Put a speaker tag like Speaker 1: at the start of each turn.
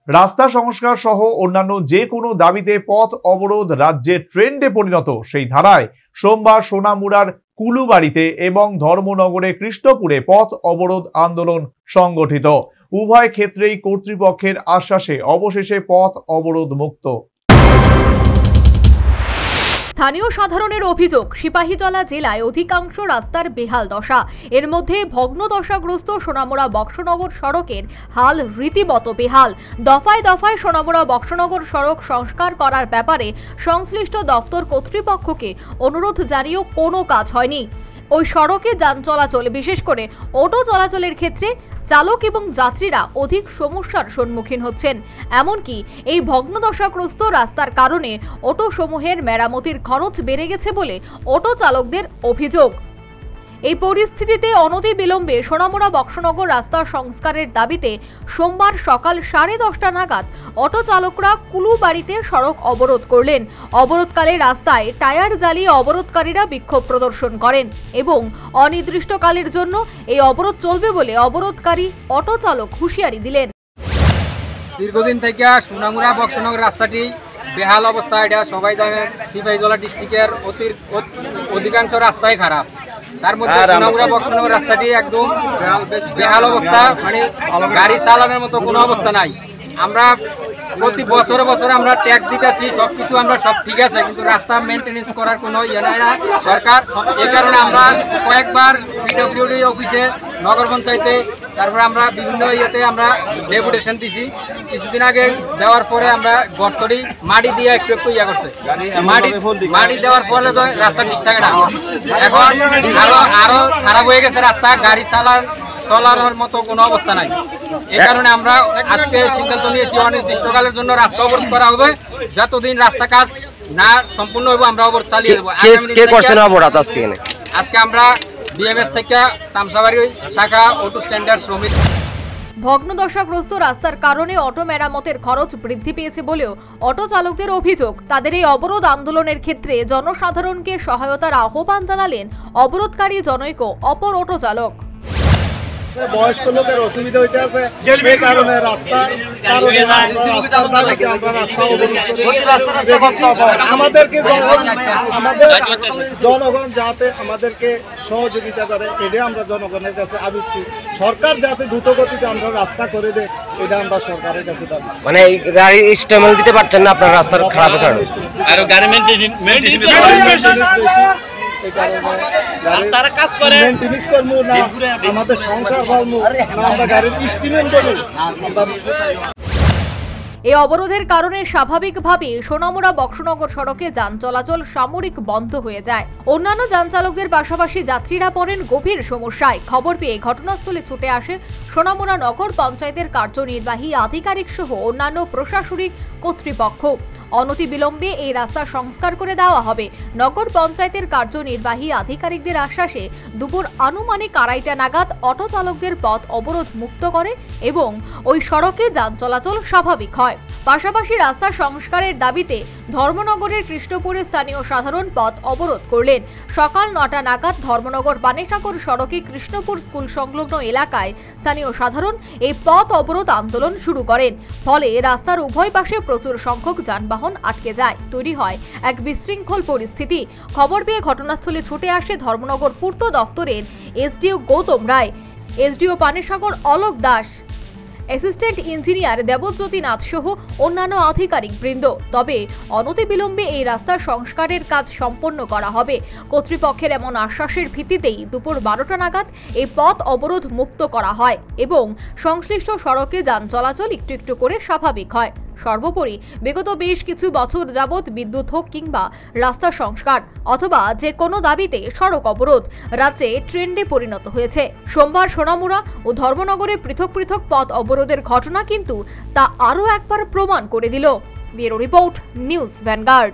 Speaker 1: রাস্তা সংস্কার সহ অন্যান্য যে কোনো দাবিতে পথ অবরোধ রাজ্যে ট্রেন্ডে পরিণত। সেই ধারায় সোমবার সোনামুড়ার কুলুবাড়িতে এবং ধর্মনগরে কৃষ্ণপুরে পথ অবরোধ আন্দোলন সংগঠিত। উভয় ক্ষেত্রেই কর্তৃপক্ষের আশ্বাসে অবশেষে পথ অবরোধ মুক্ত।
Speaker 2: স্থানীয় সাধারণের অভিযোগ, সিপাহীজলা জেলায় অধিকাংশ রাস্তার বেহাল দশা। এর মধ্যে ভগ্নদশাগ্রস্ত সোনামুড়া বক্সনগর সড়কের হাল রীতিমতো বেহাল। দফায় দফায় সোনামুড়া বক্সনগর সড়ক সংস্কার করার ব্যাপারে সংশ্লিষ্ট দপ্তর কর্তৃপক্ষকে অনুরোধ জানিয়েও কোনো কাজ হয়নি। ওই সড়কে যান চলাচল, বিশেষ করে অটো চলাচলের ক্ষেত্রে চালক এবং যাত্রীরা অধিক সমস্যার সম্মুখীন হচ্ছেন। এমনকি এই ভগ্নদশাগ্রস্ত রাস্তার কারণে অটো সমূহের মেরামতির খরচ বেড়ে গেছে বলে অটো চালকদের অভিযোগ। এই পরিস্থিতিতে অনতিবিলম্বে সোনামুড়া বক্সনগর রাস্তা সংস্কারের দাবিতে সোমবার সকাল 10:30 নাগাদ অটো চালকরা কুলুবাড়িতে সড়ক অবরোধ করলেন। অবরোধকালে রাস্তায় টায়ার জ্বালিয়ে অবরোধকারীরা বিক্ষোভ প্রদর্শন করেন এবং অনির্দিষ্টকালের জন্য এই অবরোধ চলবে বলে অবরোধকারী অটো চালক হুঁশিয়ারি দিলেন।
Speaker 3: দীর্ঘদিন থেকে সোনামুড়া বক্সনগর রাস্তাটি বেহাল অবস্থা, এটা সবাই জানেন। সিপাহীজলা ডিস্ট্রিক্টের অধিকাংশ রাস্তাই খারাপ, তার মধ্যে সোনামুড়া বক্সনগর রাস্তাটি একদম বেহাল অবস্থা, মানে গাড়ি চালানোর মতো কোনো অবস্থা নাই। আমরা প্রতি বছরে বছরে আমরা ট্যাক্স দিতেছি, সবকিছু আমরা সব ঠিক আছে, কিন্তু রাস্তা মেনটেনেন্স করার কোনো ইয়ে নাই না সরকার। এই কারণে আমরা কয়েকবার পিডব্লিউডি অফিসে, নগর পঞ্চায়েতে, তারপরে আমরা বিভিন্ন ইয়েতে আমরা ডেপুটেশন দিছি। কিছুদিন আগে দেওয়ার পরে আমরা গর্তটি মাটি দিয়ে একটু একটু ইয়ে করছে, মাটি দেওয়ার ফলে তো রাস্তা ঠিক থাকে না। এখন আরো খারাপ হয়ে গেছে রাস্তা, গাড়ি চলানোর মতো কোনো অবস্থা নাই। এই কারণে আমরা আজকে সিদ্ধান্ত নিয়েছি অনির্দিষ্টকালের জন্য রাস্তা অবরোধ করা হবে। যতদিন রাস্তা কাজ না সম্পূর্ণ হবে আমরা অবরোধ চালিয়ে দেবো। আজকে আমরা বিএমএস থেকে তামসাবাড়ি শাখা অটো স্ট্যান্ডার্ড শ্রমিক।
Speaker 2: ভগ্নদশাগ্রস্ত রাস্তার কারণে অটো মেরামতের খরচ বৃদ্ধি পেয়েছে বলেও অটো চালকদের অভিযোগ। তাদের এই অবরোধ আন্দোলনের ক্ষেত্রে জনসাধারণকে সহায়তার আহ্বান জানালেন অবরোধকারী জনৈক অপর অটো চালক।
Speaker 4: বয়স্ক লোকের অসুবিধা হইতে আছে, এই কারণে আমাদেরকে জনগণ যাতে আমাদেরকে সহযোগিতা করে, এটা আমরা জনগণের কাছে আবৃত্তি। সরকার যাতে দ্রুত গতিতে আমরা রাস্তা করে দেয়, এটা আমরা সরকারের কাছে দাবি।
Speaker 5: মানে গাড়ি ইস্টেমেল দিতে পারছেন না আপনার রাস্তার খারাপ কারণে, আর গাড়ি
Speaker 4: আমাদের সংসার আমরা গাড়ির ইস্টিমেন্ট দেবো।
Speaker 2: এই অবরোধের কারণে স্বাভাবিকভাবে সোনামুড়া বক্সনগর সড়কে যান চলাচল সাময়িক বন্ধ হয়ে যায়। অন্যান্য যান চালকদের পাশাপাশি যাত্রীরা পড়েন গভীর সমস্যায়। খবর পেয়ে ঘটনাস্থলে ছুটে আসে সোনামুড়া নগর পঞ্চায়েতের কার্যনির্বাহী আধিকারিক সহ অন্যান্য প্রশাসনিক কর্তৃপক্ষ। অনতিবিলম্বে এই রাস্তা সংস্কার করে দেওয়া হবে। নগর পঞ্চায়েতের কার্যনির্বাহী আধিকারিকদের আশ্বাসে দুপুর আনুমানিক 2:30 নাগাদ অটো চালকদের পথ অবরোধ মুক্ত করে এবং ওই সড়কে যান চলাচল স্বাভাবিক হয়। পাশাপাশি রাস্তা সংস্কারের দাবিতে ধর্মনগরের কৃষ্ণপুরে স্থানীয় সাধারণ পথ অবরোধ করলেন। সকাল 9টা নাগাদ ধর্মনগর বানেসাগর সড়কে কৃষ্ণপুর স্কুল সংলগ্ন এলাকায় স্থানীয় সাধারণ এই পথ অবরোধ আন্দোলন শুরু করেন। ফলে রাস্তার উভয় পাশে প্রচুর সংখ্যক যানবাহন আটকে যায়। তৈরি হয় এক বিশৃঙ্খল পরিস্থিতি। খবর পেয়ে ঘটনাস্থলে ছুটে আসে ধর্মনগর পূর্ত দফতরের SDO Goutam Roy, SDO Banesagar Alok Das, assistant engineer Debjyoti Nath সহ অন্যান্য আধিকারিক বৃন্দ। তবে অনতিবিলম্বে এই রাস্তা সংস্কারের কাজ সম্পন্ন করা হবে। কর্তৃপক্ষের এমন আশ্বাসের ভিত্তিতেই দুপুর 12টা নাগাদ এই পথ অবরোধ মুক্ত করা হয় এবং সংশ্লিষ্ট সড়কে যান চলাচল একটু একটু করে স্বাভাবিক হয়। সর্বোপরি বিগত বেশ কিছু বছর যাবৎ বিদ্যুৎ হোক কিংবা রাস্তা সংস্কার অথবা যে কোনো দাবিতে সড়ক অবরোধ রাজ্যে ট্রেন্ডে পরিণত হয়েছে। সোমবার সোনামুড়া ও ধর্মনগরে পৃথক পৃথক পথ অবরোধের ঘটনা কিন্তু তা আরও একবার প্রমাণ করে দিল। Bureau report, news vanguard.